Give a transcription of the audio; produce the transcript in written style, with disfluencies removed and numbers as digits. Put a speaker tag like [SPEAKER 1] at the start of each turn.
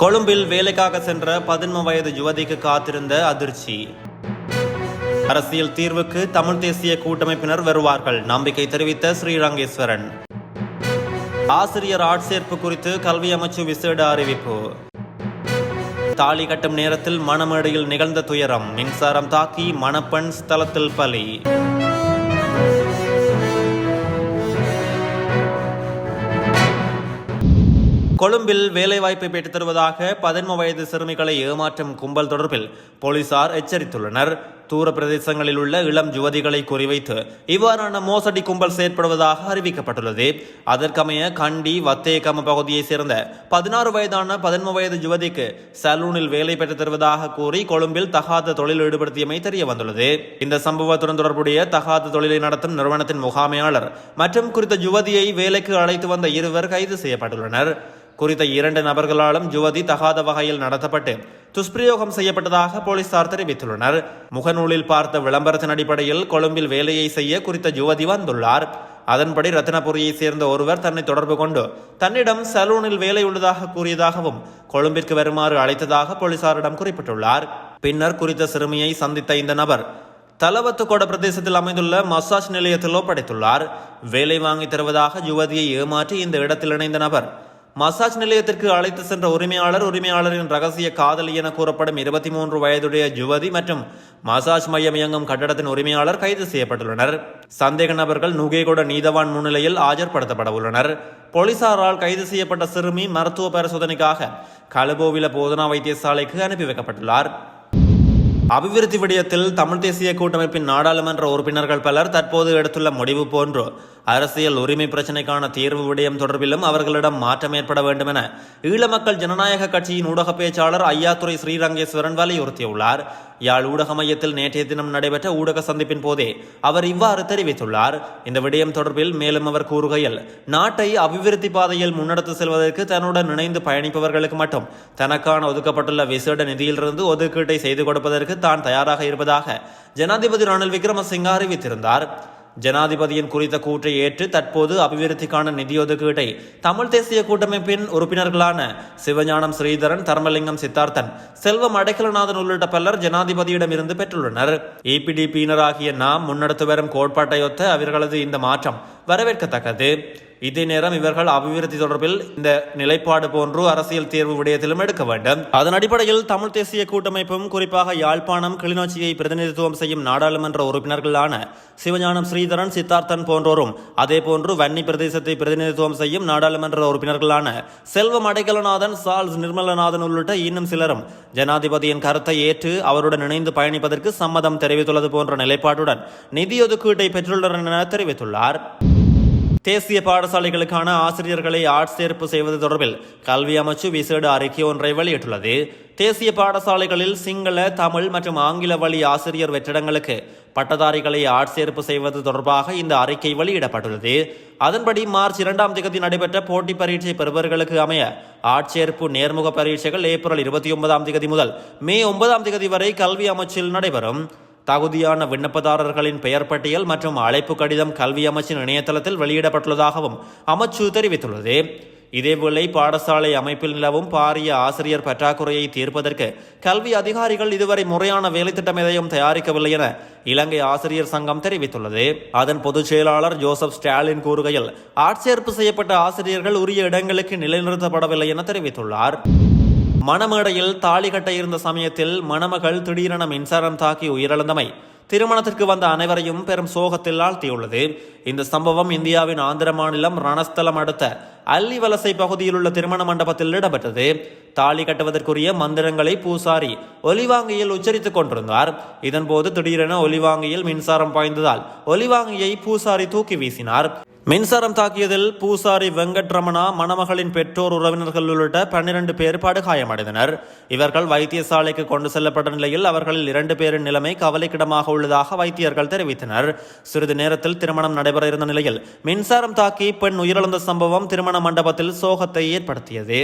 [SPEAKER 1] கொழும்பில் வேலைக்காக சென்ற 11 வயது யுவதிக்கு காத்திருந்த அதிர்ச்சி. அரசியல் தீர்வுக்கு தமிழ் தேசிய கூட்டமைப்பினர் வருவார்கள், நம்பிக்கை தெரிவித்த ஸ்ரீரங்கேஸ்வரன். ஆசிரியர் ஆட்சேர்ப்பு குறித்து கல்வி அமைச்சு விசேட அறிவிப்பு. தாலி கட்டும் நேரத்தில் மணமேடையில் நிகழ்ந்த துயரம், மின்சாரம் தாக்கி மணப்பெண் ஸ்தலத்தில் பலி. கொழும்பில் வேலைவாய்ப்பை பெற்றுத் தருவதாக 11 வயது சிறுமிகளை ஏமாற்றும் கும்பல் தொடர்பில் போலீசார் எச்சரித்துள்ளனர். தூர பிரதேசங்களில் உள்ள இளம் யுவதிகளை குறிவைத்து இவ்வாறான மோசடி கும்பல் செயற்படுவதாக அறிவிக்கப்பட்டுள்ளது. அதற்கமைய கண்டி வத்தேகம பகுதியைச் சேர்ந்த 16 வயதான 11 வயது யுவதிக்கு சலூனில் வேலை பெற்றுத் தருவதாக கூறி கொழும்பில் தகாத தொழில் ஈடுபடுத்தியமை தெரிய வந்துள்ளது. இந்த சம்பவத்துடன் தொடர்புடைய தகாத தொழிலை நடத்தும் நிறுவனத்தின் முகாமையாளர் மற்றும் குறித்த யுவதியை வேலைக்கு அழைத்து வந்த இருவர் கைது செய்யப்பட்டுள்ளனர். குறித்த 2 நபர்களாலும் யுவதி தகாத வகையில் நடத்தப்பட்டு துஷ்பிரயோகம் செய்யப்பட்டதாக போலீசார் தெரிவித்துள்ளனர். முகநூலில் பார்த்த விளம்பரத்தின் அடிப்படையில் கொழும்பில் வேலையை செய்ய குறித்த யுவதி வந்துள்ளார். அதன்படி ரத்தினபுரியைச் சேர்ந்த ஒருவர் தன்னை தொடர்பு கொண்டு தன்னிடம் சலூனில் வேலை உள்ளதாக கூறியதாகவும் கொழும்பிற்கு வருமாறு அழைத்ததாக போலீசாரிடம் குறிப்பிட்டுள்ளார். பின்னர் குறித்த சிறுமியை சந்தித்த இந்த நபர் தலவத்துக்கோட பிரதேசத்தில் அமைந்துள்ள மசாஜ் நிலையத்தில் ஒப்படைத்துள்ளார். வேலை வாங்கி தருவதாக யுவதியை ஏமாற்றி இந்த இடத்தில் இணைந்த நபர் மசாஜ் நிலையத்திற்கு அழைத்து சென்ற உரிமையாளரின் ரகசிய காதலி என கூறப்படும் 23 வயதுடைய யுவதி மற்றும் மசாஜ் மையம் இயங்கும் கட்டடத்தின் உரிமையாளர் கைது செய்யப்பட்டுள்ளனர். சந்தேக நபர்கள் நுகேகொட நீதவான் முன்னிலையில் ஆஜர்படுத்தப்பட உள்ளனர். போலீசாரால் கைது செய்யப்பட்ட சிறுமி மருத்துவ பரிசோதனைக்காக கலுபோவில போதனா வைத்தியசாலைக்கு அனுப்பி வைக்கப்பட்டுள்ளார். அபிவிருத்தி விடயத்தில் தமிழ் தேசிய கூட்டமைப்பின் நாடாளுமன்ற உறுப்பினர்கள் பலர் தற்போது எடுத்துள்ள முடிவு போன்று அரசியல் உரிமை பிரச்சினைக்கான தீர்வு விடயம் தொடர்பிலும் அவர்களிடம் மாற்றம் ஏற்பட வேண்டும் என ஈழ மக்கள் ஜனநாயக கட்சியின் ஊடக பேச்சாளர் ஐயாத்துரை ஸ்ரீரங்கேஸ்வரன் வலியுறுத்தியுள்ளார். யாழ் ஊடக மையத்தில் நேற்றைய தினம் நடைபெற்ற ஊடக சந்திப்பின் போதே அவர் இவ்வாறு தெரிவித்துள்ளார். இந்த விடயம் தொடர்பில் மேலும் அவர் கூறுகையில், நாட்டை அபிவிருத்தி பாதையில் முன்னெடுத்து செல்வதற்கு தன்னுடன் இணைந்து பயணிப்பவர்களுக்கு மட்டும் தனக்கான ஒதுக்கப்பட்டுள்ள விசேட நிதியிலிருந்து ஒதுக்கீட்டை செய்து கொடுப்பதற்கு தான் தயாராக இருப்பதாக ஜனாதிபதி ரணில் விக்ரமசிங்க அறிவித்திருந்தார். ஜனாதிபதியின் குறித்த கூற்றை ஏற்று தற்போது அபிவிருத்திக்கான நிதி ஒதுக்கீட்டை தமிழ் தேசிய கூட்டமைப்பின் உறுப்பினர்களான சிவஞானம் ஸ்ரீதரன், தர்மலிங்கம் சித்தார்த்தன், செல்வம் அடைக்கலநாதன் உள்ளிட்ட பலர் ஜனாதிபதியிடம் இருந்து பெற்றுள்ளனர். EPDP-யினராகிய நாம் முன்னெடுத்து வரும் கோட்பாட்டையொத்த அவர்களது இந்த மாற்றம் வரவேற்கத்தக்கது. இதே நேரம் இவர்கள் அபிவிருத்தி தொடர்பில் இந்த நிலைப்பாடு போன்று அரசியல் தீர்வு விடயத்திலும் எடுக்க வேண்டும். அதன் அடிப்படையில் தமிழ் தேசிய கூட்டமைப்பும் குறிப்பாக யாழ்ப்பாணம், கிளிநொச்சியை பிரதிநிதித்துவம் செய்யும் நாடாளுமன்ற உறுப்பினர்களான சிவஞானம் ஸ்ரீதரன், சித்தார்த்தன் போன்றோரும், அதே போன்று வன்னி பிரதேசத்தை பிரதிநிதித்துவம் செய்யும் நாடாளுமன்ற உறுப்பினர்களான செல்வம் அடைக்கலநாதன், சார்ல்ஸ் நிர்மலநாதன் உள்ளிட்ட இன்னும் சிலரும் ஜனாதிபதியின் கருத்தை ஏற்று அவருடன் இணைந்து பயணிப்பதற்கு சம்மதம் தெரிவித்துள்ளது போன்ற நிலைப்பாட்டுடன் நிதி ஒதுக்கீட்டை பெற்றுள்ளனர் என தெரிவித்துள்ளார். தேசிய பாடசாலைகளுக்கான ஆசிரியர்களை ஆட்சேர்ப்பு செய்வது தொடர்பில் கல்வி அமைச்சு விசேட அறிக்கை ஒன்றை வெளியிட்டுள்ளது. தேசிய பாடசாலைகளில் சிங்கள, தமிழ் மற்றும் ஆங்கில வழி ஆசிரியர் வெற்றிடங்களுக்கு பட்டதாரிகளை ஆட்சேர்ப்பு செய்வது தொடர்பாக இந்த அறிக்கை வெளியிடப்பட்டுள்ளது. அதன்படி மார்ச் 2ஆம் தேதி நடைபெற்ற போட்டி பரீட்சை பெறுபவர்களுக்கு அமைய ஆட்சேர்ப்பு நேர்முக பரீட்சைகள் ஏப்ரல் 29ஆம் தேதி முதல் மே 9ஆம் தேதி வரை கல்வி அமைச்சில் நடைபெறும். தகுதியான விண்ணப்பதாரர்களின் பெயர் பட்டியல் மற்றும் அழைப்பு கடிதம் கல்வி அமைச்சின் இணையதளத்தில் வெளியிடப்பட்டுள்ளதாகவும் அமைச்சு தெரிவித்துள்ளது. இதேவேளை பாடசாலை அமைப்பில் நிலவும் பாரிய ஆசிரியர் பற்றாக்குறையை தீர்ப்பதற்கு கல்வி அதிகாரிகள் இதுவரை முறையான வேலை திட்டம் எதையும் தயாரிக்கவில்லை என இலங்கை ஆசிரியர் சங்கம் தெரிவித்துள்ளது. அதன் பொதுச் செயலாளர் ஜோசப் ஸ்டாலின் கூறுகையில், ஆட்சேர்ப்பு செய்யப்பட்ட ஆசிரியர்கள் உரிய இடங்களுக்கு நிலைநிறுத்தப்படவில்லை என தெரிவித்துள்ளார். மணமேடையில் தாலி கட்ட இருந்த சமயத்தில் மணமகள் திடீரென மின்சாரம் தாக்கி உயிரிழந்தமை திருமணத்திற்கு வந்த அனைவரையும் பெரும் சோகத்தில் ஆழ்த்தியுள்ளது. இந்த சம்பவம் இந்தியாவின் ஆந்திர மாநிலம் ரணஸ்தலம் அடுத்த அல்லிவலசை பகுதியில் உள்ள திருமண மண்டபத்தில் இடம்பெற்றது. தாலி கட்டுவதற்குரிய மந்திரங்களை பூசாரி ஒலிவாங்கியில் உச்சரித்துக் கொண்டிருந்தார். இதன்போது திடீரென ஒலிவாங்கியில் மின்சாரம் பாய்ந்ததால் ஒலிவாங்கியை பூசாரி தூக்கி வீசினார். மின்சாரம் தாக்கியதில் பூசாரி வெங்கட்ரமணா, மணமகளின் பெற்றோர், உறவினர்கள் உள்ளிட்ட 12 பேர் படுகாயமடைந்தனர். இவர்கள் வைத்தியசாலைக்கு கொண்டு செல்லப்பட்ட நிலையில் அவர்களில் 2 பேரின் நிலைமை கவலைக்கிடமாக உள்ளதாக வைத்தியர்கள் தெரிவித்தனர். சிறிது நேரத்தில் திருமணம் நடைபெற இருந்த நிலையில் மின்சாரம் தாக்கி பெண் உயிரிழந்த சம்பவம் திருமண மண்டபத்தில் சோகத்தை ஏற்படுத்தியது.